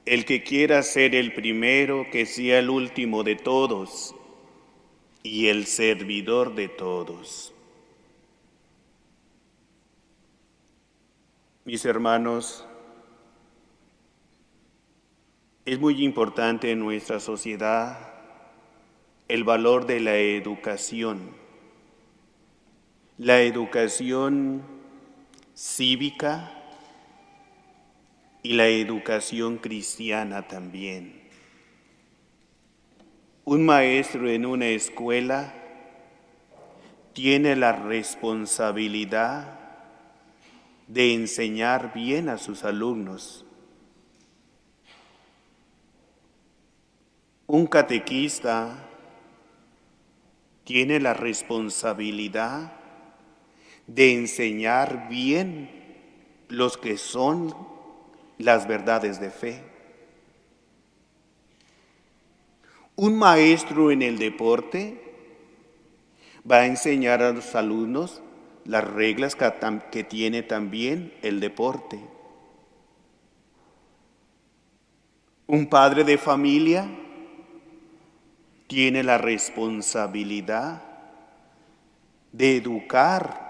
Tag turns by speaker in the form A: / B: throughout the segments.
A: El que quiera ser el primero, que sea el último de todos y el servidor de todos. Mis hermanos, es muy importante en nuestra sociedad el valor de la educación cívica y la educación cristiana también. Un maestro en una escuela tiene la responsabilidad de enseñar bien a sus alumnos. Un catequista tiene la responsabilidad de enseñar bien los que son las verdades de fe. Un maestro en el deporte va a enseñar a los alumnos las reglas que tiene también el deporte. Un padre de familia tiene la responsabilidad de educar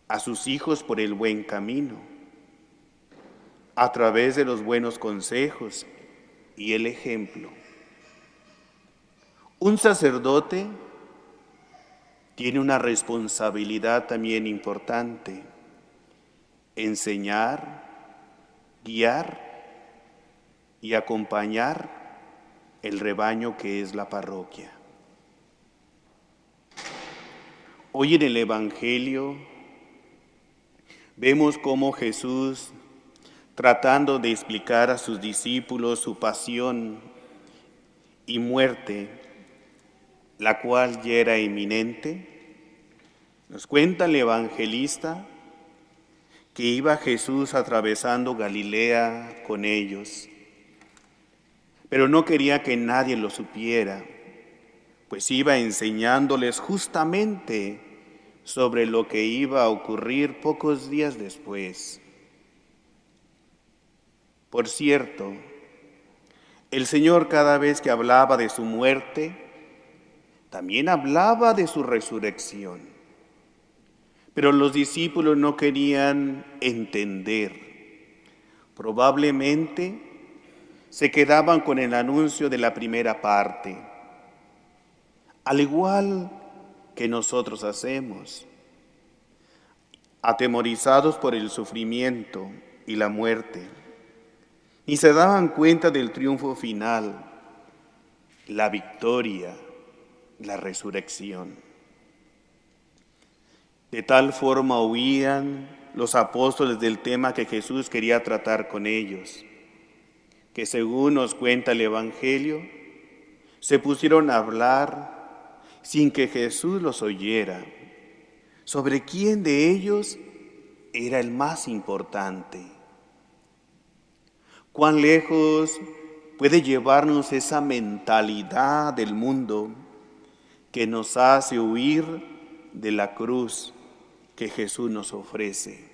A: a sus hijos por el buen camino, a través de los buenos consejos y el ejemplo. Un sacerdote tiene una responsabilidad también importante: enseñar, guiar y acompañar el rebaño que es la parroquia. Hoy en el Evangelio vemos cómo Jesús, tratando de explicar a sus discípulos su pasión y muerte, la cual ya era inminente, nos cuenta el evangelista que iba Jesús atravesando Galilea con ellos, pero no quería que nadie lo supiera, pues iba enseñándoles justamente sobre lo que iba a ocurrir pocos días después. Por cierto, el Señor, cada vez que hablaba de su muerte, también hablaba de su resurrección. Pero los discípulos no querían entender. Probablemente se quedaban con el anuncio de la primera parte, al igual que nosotros hacemos, atemorizados por el sufrimiento y la muerte. Ni se daban cuenta del triunfo final, la victoria, la resurrección. De tal forma huían los apóstoles del tema que Jesús quería tratar con ellos, que según nos cuenta el Evangelio, se pusieron a hablar sin que Jesús los oyera, sobre quién de ellos era el más importante. ¿Cuán lejos puede llevarnos esa mentalidad del mundo que nos hace huir de la cruz que Jesús nos ofrece?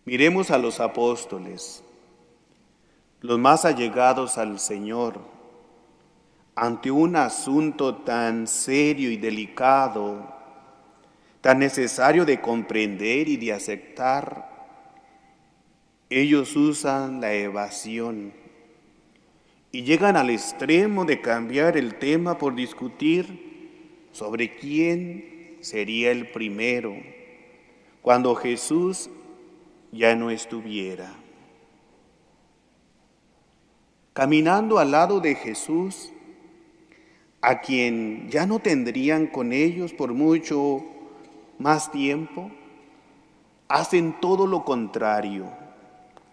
A: Miremos a los apóstoles, los más allegados al Señor, ante un asunto tan serio y delicado, tan necesario de comprender y de aceptar. Ellos usan la evasión y llegan al extremo de cambiar el tema por discutir sobre quién sería el primero cuando Jesús ya no estuviera. Caminando al lado de Jesús, a quien ya no tendrían con ellos por mucho más tiempo, hacen todo lo contrario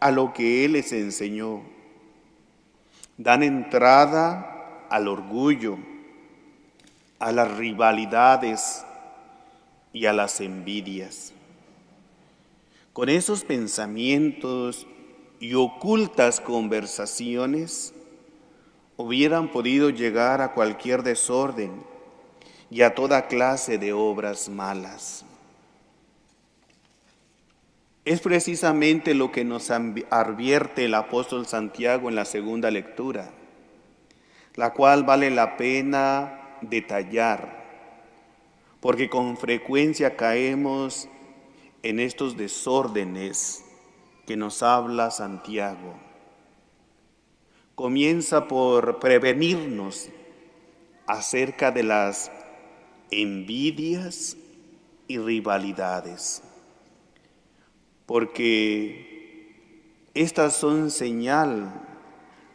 A: a lo que Él les enseñó. Dan entrada al orgullo, a las rivalidades y a las envidias. Con esos pensamientos y ocultas conversaciones, hubieran podido llegar a cualquier desorden y a toda clase de obras malas. Es precisamente lo que nos advierte el apóstol Santiago en la segunda lectura, la cual vale la pena detallar, porque con frecuencia caemos en estos desórdenes que nos habla Santiago. Comienza por prevenirnos acerca de las envidias y rivalidades, porque estas son señal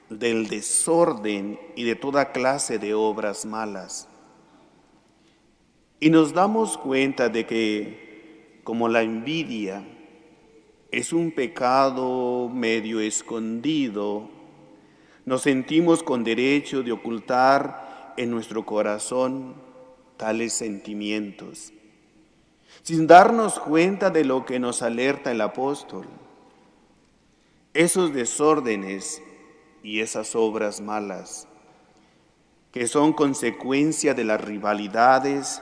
A: del desorden y de toda clase de obras malas. Y nos damos cuenta de que, como la envidia es un pecado medio escondido, nos sentimos con derecho de ocultar en nuestro corazón tales sentimientos, sin darnos cuenta de lo que nos alerta el apóstol. Esos desórdenes y esas obras malas, que son consecuencia de las rivalidades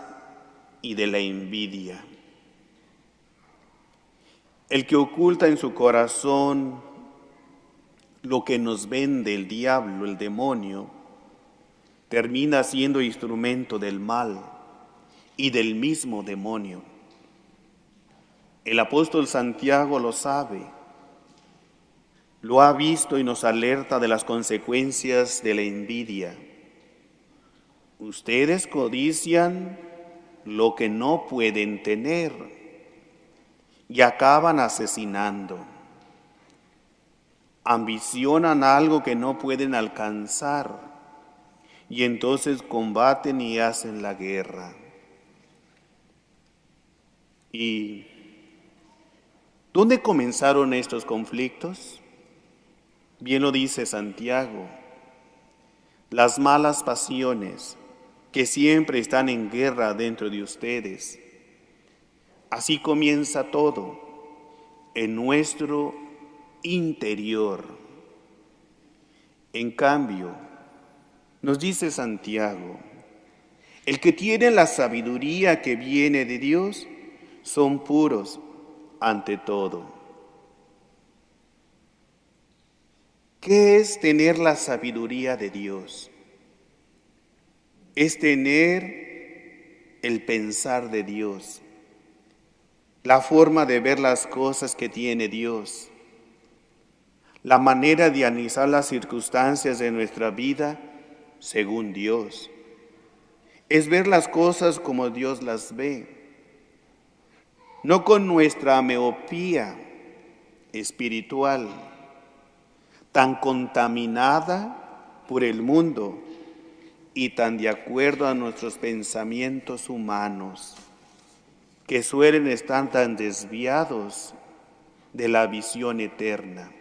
A: y de la envidia. El que oculta en su corazón lo que nos vende el diablo, el demonio, termina siendo instrumento del mal y del mismo demonio. El apóstol Santiago lo sabe, lo ha visto y nos alerta de las consecuencias de la envidia. Ustedes codician lo que no pueden tener y acaban asesinando. Ambicionan algo que no pueden alcanzar y entonces combaten y hacen la guerra. ¿Y dónde comenzaron estos conflictos? Bien lo dice Santiago, las malas pasiones que siempre están en guerra dentro de ustedes. Así comienza todo en nuestro interior. En cambio, nos dice Santiago, el que tiene la sabiduría que viene de Dios son puros ante todo. ¿Qué es tener la sabiduría de Dios? Es tener el pensar de Dios, la forma de ver las cosas que tiene Dios, la manera de analizar las circunstancias de nuestra vida según Dios. Es ver las cosas como Dios las ve, no con nuestra miopía espiritual, tan contaminada por el mundo y tan de acuerdo a nuestros pensamientos humanos, que suelen estar tan desviados de la visión eterna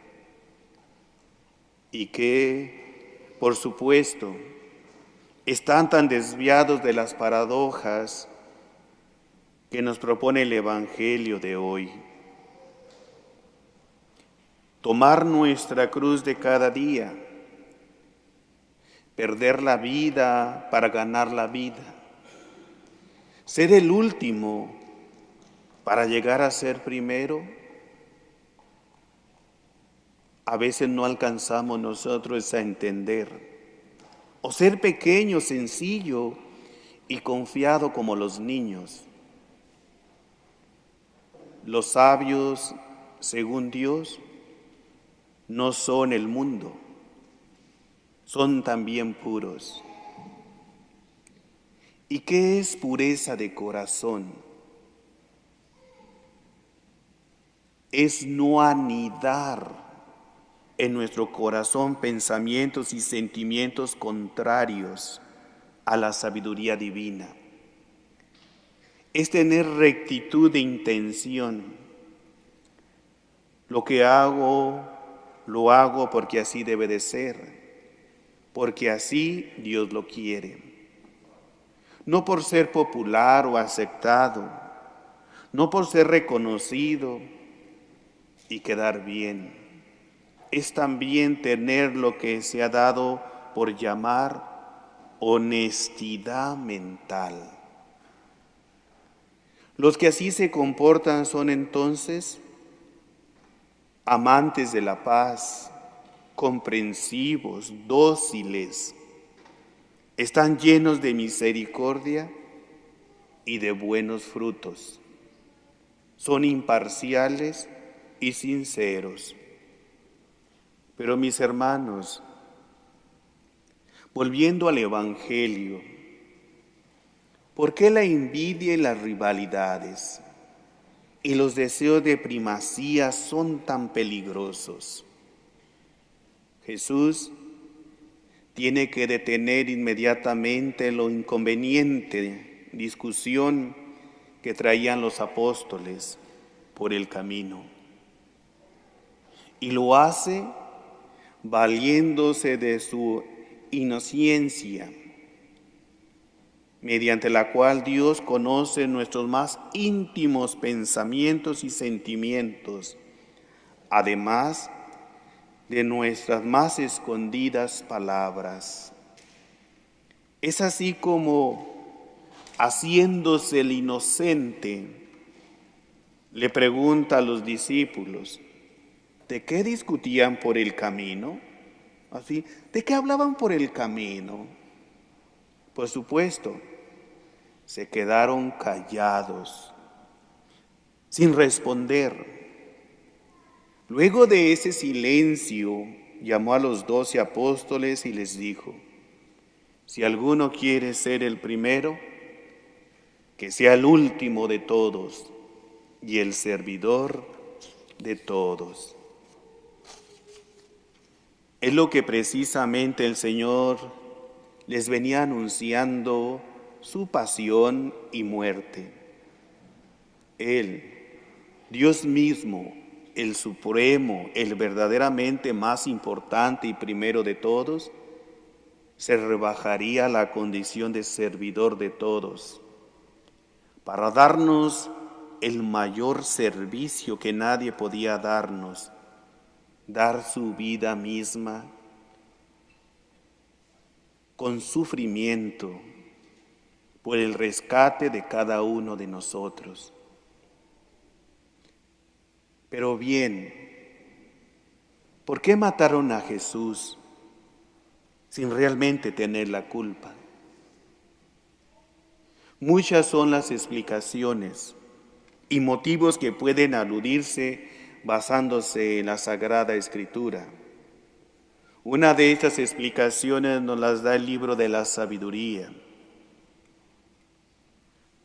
A: y que, por supuesto, están tan desviados de las paradojas que nos propone el Evangelio de hoy. Tomar nuestra cruz de cada día, perder la vida para ganar la vida, ser el último para llegar a ser primero. A veces no alcanzamos nosotros a entender, o ser pequeño, sencillo y confiado como los niños. Los sabios, según Dios, no son el mundo, son también puros. ¿Y qué es pureza de corazón? Es no anidar en nuestro corazón pensamientos y sentimientos contrarios a la sabiduría divina. Es tener rectitud de intención. Lo que hago, lo hago porque así debe de ser, porque así Dios lo quiere. No por ser popular o aceptado, no por ser reconocido y quedar bien. Es también tener lo que se ha dado por llamar honestidad mental. Los que así se comportan son entonces amantes de la paz, comprensivos, dóciles, están llenos de misericordia y de buenos frutos. Son imparciales y sinceros. Pero mis hermanos, volviendo al Evangelio, ¿por qué la envidia y las rivalidades y los deseos de primacía son tan peligrosos? Jesús tiene que detener inmediatamente lo inconveniente discusión que traían los apóstoles por el camino. Y lo hace valiéndose de su inocencia, mediante la cual Dios conoce nuestros más íntimos pensamientos y sentimientos, además de nuestras más escondidas palabras. Es así como, haciéndose el inocente, le pregunta a los discípulos, ¿de qué discutían por el camino? Así, ¿de qué hablaban por el camino? Por supuesto, se quedaron callados, sin responder. Luego de ese silencio, llamó a los 12 apóstoles y les dijo, si alguno quiere ser el primero, que sea el último de todos y el servidor de todos. Es lo que precisamente el Señor les venía anunciando su pasión y muerte. Él, Dios mismo, el supremo, el verdaderamente más importante y primero de todos, se rebajaría a la condición de servidor de todos, para darnos el mayor servicio que nadie podía darnos, dar su vida misma con sufrimiento por el rescate de cada uno de nosotros. Pero bien, ¿por qué mataron a Jesús sin realmente tener la culpa? Muchas son las explicaciones y motivos que pueden aludirse basándose en la Sagrada Escritura. Una de estas explicaciones nos las da el libro de la Sabiduría.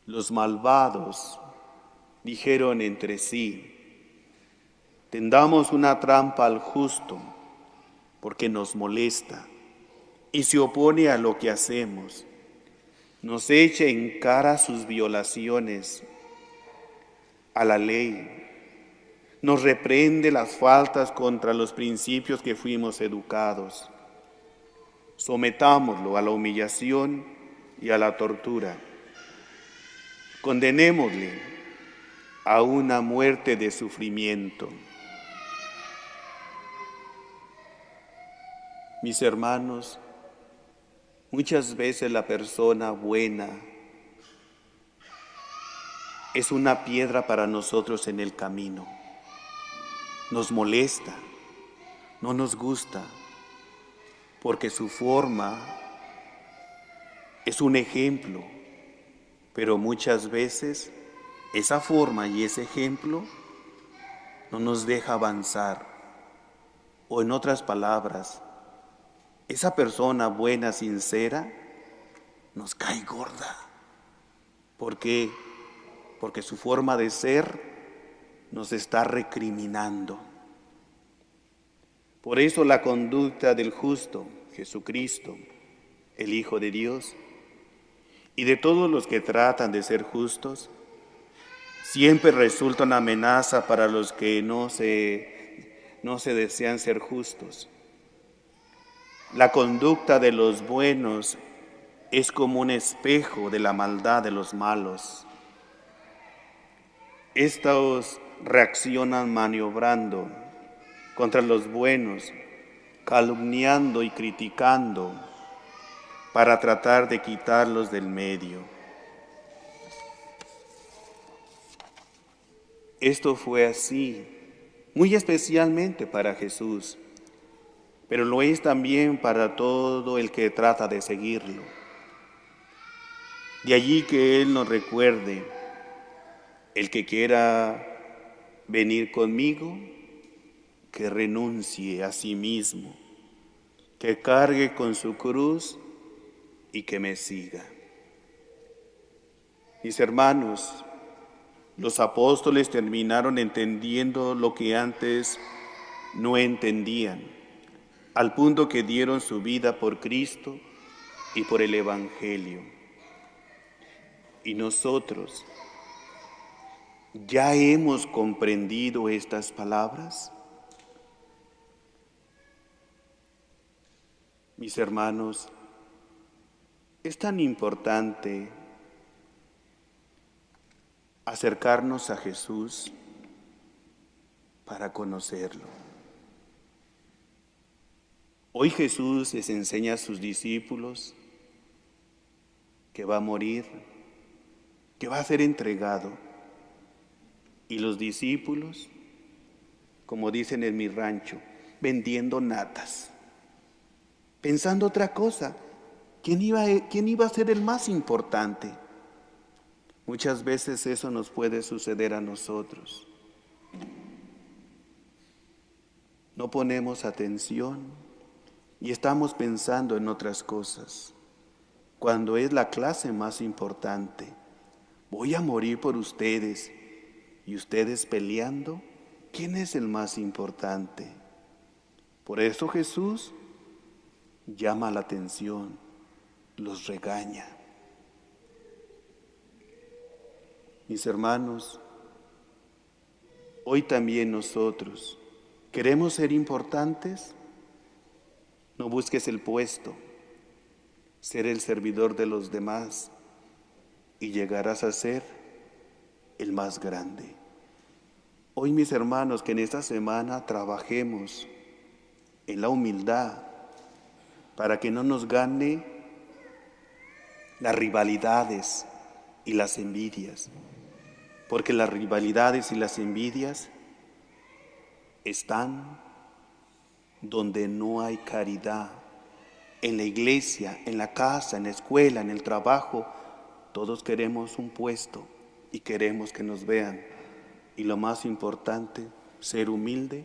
A: Los malvados dijeron entre sí, tendamos una trampa al justo, porque nos molesta y se opone a lo que hacemos. Nos echa en cara sus violaciones a la ley. Nos reprende las faltas contra los principios que fuimos educados. Sometámoslo a la humillación y a la tortura. Condenémosle a una muerte de sufrimiento. Mis hermanos, muchas veces la persona buena es una piedra para nosotros en el camino. Nos molesta, no nos gusta, porque su forma es un ejemplo, pero muchas veces esa forma y ese ejemplo no nos deja avanzar. O en otras palabras, esa persona buena, sincera, nos cae gorda. ¿Por qué? Porque su forma de ser nos está recriminando. Por eso la conducta del justo, Jesucristo, el Hijo de Dios, y de todos los que tratan de ser justos, siempre resulta una amenaza para los que no se desean ser justos. La conducta de los buenos es como un espejo de la maldad de los malos. Estos reaccionan maniobrando contra los buenos, calumniando y criticando para tratar de quitarlos del medio. Esto fue así muy especialmente para Jesús, pero lo es también para todo el que trata de seguirlo. De allí que Él nos recuerde: el que quiera venir conmigo, que renuncie a sí mismo, que cargue con su cruz y que me siga. Mis hermanos, los apóstoles terminaron entendiendo lo que antes no entendían, al punto que dieron su vida por Cristo y por el Evangelio. Y nosotros, ¿ya hemos comprendido estas palabras? Mis hermanos, es tan importante acercarnos a Jesús para conocerlo. Hoy Jesús les enseña a sus discípulos que va a morir, que va a ser entregado. Y los discípulos, como dicen en mi rancho, vendiendo natas, pensando otra cosa. ¿Quién iba a ser el más importante? Muchas veces eso nos puede suceder a nosotros. No ponemos atención y estamos pensando en otras cosas, cuando es la clase más importante. Voy a morir por ustedes, y ustedes peleando, ¿quién es el más importante? Por eso Jesús llama la atención, los regaña. Mis hermanos, hoy también nosotros queremos ser importantes. No busques el puesto, ser el servidor de los demás, y llegarás a ser el más grande. Hoy, mis hermanos, que en esta semana trabajemos en la humildad para que no nos gane las rivalidades y las envidias, porque las rivalidades y las envidias están donde no hay caridad. En la iglesia, en la casa, en la escuela, en el trabajo, todos queremos un puesto y queremos que nos vean. Y lo más importante, ser humilde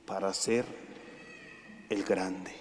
A: para ser el grande.